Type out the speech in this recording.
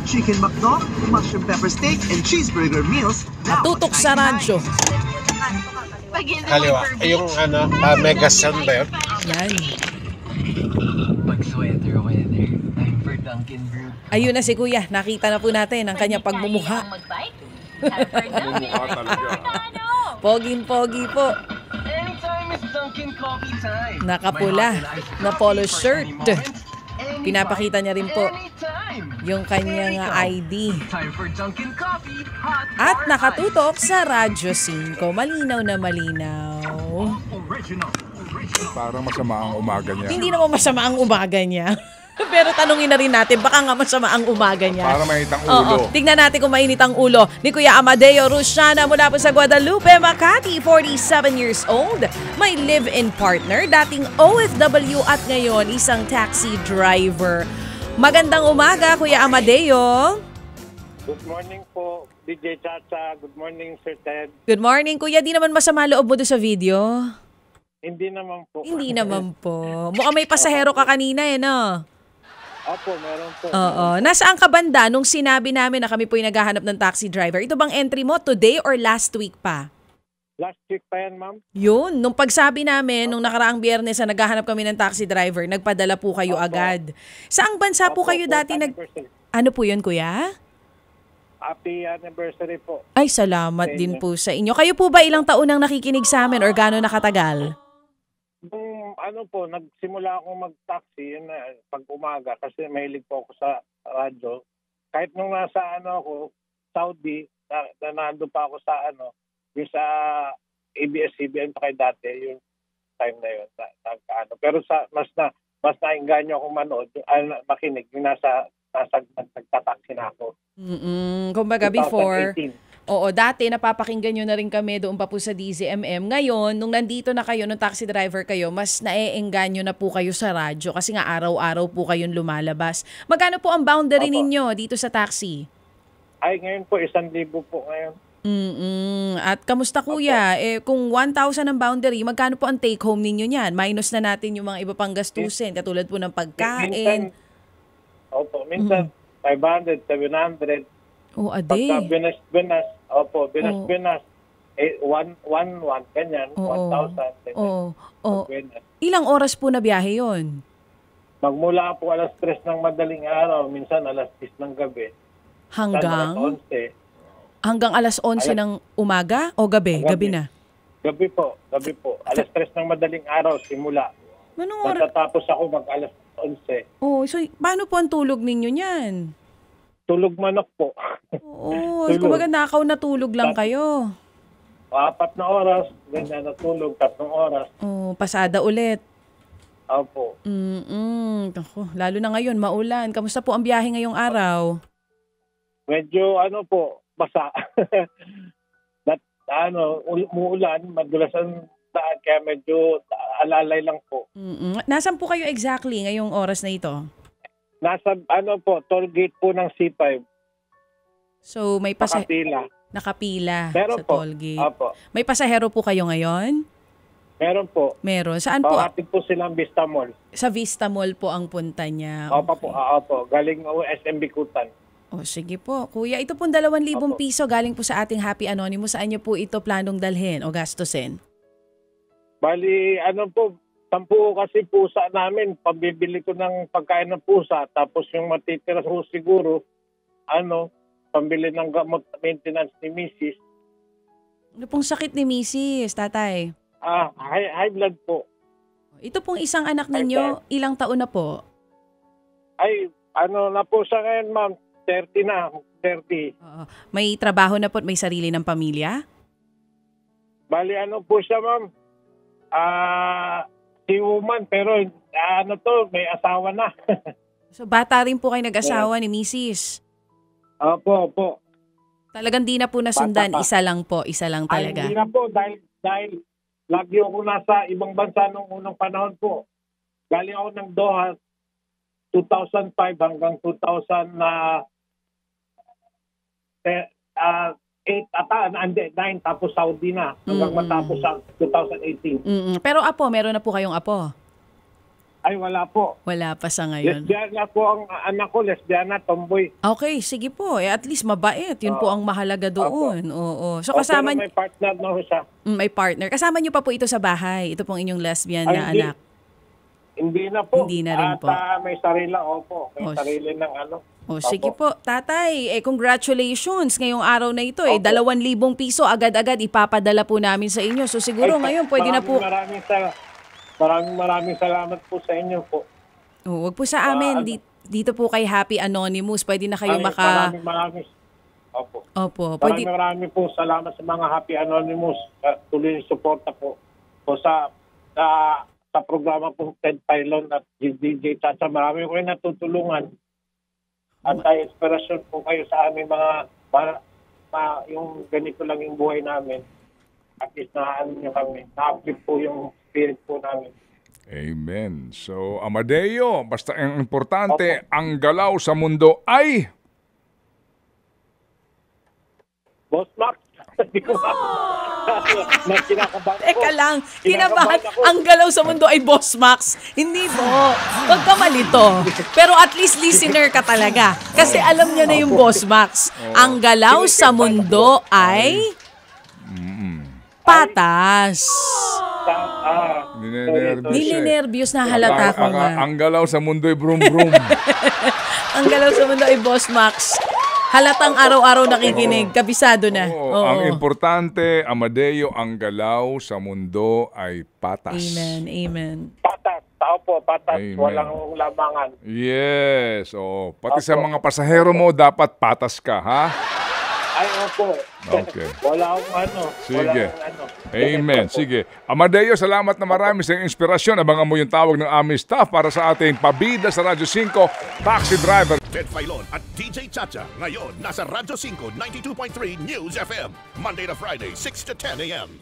chicken McDo, mushroom pepper steak, and cheeseburger meals. Natutok sa radyo. Kaliwa. Yung Mega Sun ba yun? Yan. Pag-sweater weather, time for Dunkin' Brew. Ayun na si Kuya. Nakita na po natin ang kanyang pagmumukha. Mumukha talaga. Poging-pogi po. Anytime is Dunkin' coffee time. Nakapula na polo shirt. Pinapakita niya rin po yung kanyang ID. Time for Dunkin' coffee, hot At or nakatutok sa Radyo 5. Malinaw na malinaw. original. Parang masama ang umaga niya. Hindi naman masama ang umaga niya. Pero tanungin na rin natin, baka nga masama ang umaga niya. Para mainit ang ulo. Oo, tignan natin kung mainit ang ulo ni Kuya Amadeo Rusiana mula po sa Guadalupe, Makati, 47 years old. May live-in partner, dating OFW at ngayon isang taxi driver. Magandang umaga, Kuya Amadeo. Good morning po, DJ Chacha. Good morning, Sir Ted. Good morning, Kuya. Di naman masama loob mo doon sa video? Hindi naman po. Hindi naman po. Mukhang may pasahero ka kanina no? Opo, meron po. Oo. Nasaan ka banda nung sinabi namin na kami po yung naghahanap ng taxi driver? Ito bang entry mo today or last week pa? Last week pa yan, ma'am. Yun. Nung pagsabi namin, nung nakaraang Biyernes na naghahanap kami ng taxi driver, nagpadala po kayo agad. Saang bansa po kayo dati Ano po yun, Kuya? Happy anniversary po. Ay, salamat din po sa inyo. Kayo po ba ilang taon nang nakikinig sa amin or gano'n nakatagal? Nagsimula akong mag-taxi yun na pag umaga kasi mahilig po ako sa radyo. Kahit nung nasa ako, Saudi, nando pa ako sa yung sa ABS-CBN pa kay dati, yung time na yun. Pero mas nainganyo akong manood, makinig, yung nagtataxi na ako. Kumbaga before, 2018. oo, dati napapakinggan nyo na rin kami doon pa po sa DZMM. Ngayon, nung nandito na kayo, nung taxi driver kayo, mas naeengganyo na po kayo sa radyo kasi nga araw-araw po kayong lumalabas. Magkano po ang boundary ninyo dito sa taxi? Ay, ngayon po, 1,000 po ngayon. At kamusta Kuya? Kung 1,000 ang boundary, magkano po ang take home ninyo niyan? Minus na natin yung mga iba pang gastusin, katulad po ng pagkain. Minsan 500, 700. Oh, a day. Pagka binas, binas, 1,1, ganyan, 1,000. Ilang oras po na biyahe yon? Magmula po alas 3 ng madaling araw, minsan alas 10 ng gabi. Hanggang? Alas 11. Hanggang alas 11 ng umaga o gabi? Gabi na? Gabi po. Alas 3 ng madaling araw, simula. Matatapos ako mag-alas 11. Oh, so paano po ang tulog ninyo niyan? Tulog manok po. Oo, kumbaga nakaw na tulog lang kayo. 4 na oras, ganyan na tulog, 3 oras. Oh, pasada ulit. Opo. Ako, lalo na ngayon, maulan. Kamusta po ang biyahe ngayong araw? Medyo basa. Umuulan, madulas ang daan, kaya medyo alalay lang po. Nasaan po kayo exactly ngayong oras na ito? Nasa toll gate po ng C5. So may nakapila meron sa toll gate. Opo. May pasahero po kayo ngayon? Meron po. Meron. Saan po? Pahatid po silang Vista Mall. Sa Vista Mall po ang punta niya. Okay. Opo. Galing SM Bikutan. O sige po. Kuya, ito pong 2,000 piso galing po sa ating Happy Anonymous. Saan niyo po ito planong dalhin o gastusin? Bali, 10 kasi pusa namin, pambibili ko ng pagkain ng pusa, tapos yung matitira ko siguro, pambili ng gamot, maintenance ni Mrs. Ano pong sakit ni Mrs., tatay? High blood po. Ito pong isang anak ninyo, ilang taon na po? Ay, na po siya ngayon, ma'am, 30 na, 30. May trabaho na po at may sarili ng pamilya? Bali, po siya, ma'am? Si woman, pero may asawa na. So bata rin po kayo nag-asawa ni Mrs. Opo. Talagang di na po nasundan, isa lang talaga. Ay, hindi na po, dahil lagi ako nasa ibang bansa nung unang panahon po. Galing ako ng Doha, 2005 hanggang 9, tapos Saudi na hanggang matapos sa 2018. Pero apo, meron na po kayong apo? Ay, wala po. Wala pa sa ngayon. Lesbiana po ang anak ko, lesbiana, tomboy. Okay, sige po. At least mabait. Yun po ang mahalaga doon. Oo. So kasama Pero may partner na ho siya. may partner. Kasama niyo pa po ito sa bahay. Ito pong inyong lesbian na Ay, anak. Hindi na po. Hindi na rin po. May sarili, opo. May Oh, sarili ng ano. O sige po, tatay, congratulations ngayong araw na ito. 2,000 piso agad-agad ipapadala po namin sa inyo. So siguro ngayon pwede na po. Maraming salamat po sa inyo po. Wag po sa amin. Dito po kay Happy Anonymous. Pwede na kayo Maraming. Opo. Opo. Pwede. Maraming po salamat sa mga Happy Anonymous. Tuloy yung suporta po sa programa po Ted Pylon at DJ Chacha. Marami ko rin natutulungan. At ay inspirasyon po kayo sa aming mga yung ganito lang yung buhay namin. At least nyo kami. Na-uplift po yung spirit po namin. Amen. So, Amadeo, basta ang importante, ang galaw sa mundo ay... Boss Max, hindi ko kinakabahan ko. Teka lang, kinabahan. Ang galaw sa mundo ay Boss Max. Hindi po. Huwag ka malito. Pero at least listener ka talaga. Kasi alam niya na yung Boss Max. Ang galaw sa mundo ay patas. Ninenervyos na halata ko nga. Ang galaw sa mundo ay brum-brum. Ang galaw sa mundo ay Boss Max. Halatang araw-araw nakikinig. Kabisado na. Oo. Ang importante, Amadeo, ang galaw sa mundo ay patas. Amen. Patas. Tao po, patas. Amen. Walang lamangan. Yes. Pati sa mga pasahero mo, dapat patas ka, ha? Ay, opo. Okay. Wala akong Sige. Walang Amen. Sige. Amadeo, salamat na marami sa iyong inspirasyon. Abangan mo yung tawag ng aming staff para sa ating pabida sa Radyo 5, Taxi Driver. Ted Filon at DJ Chacha. Ngayon, nasa Radyo 5, 92.3 News FM. Monday to Friday, 6 to 10 a.m.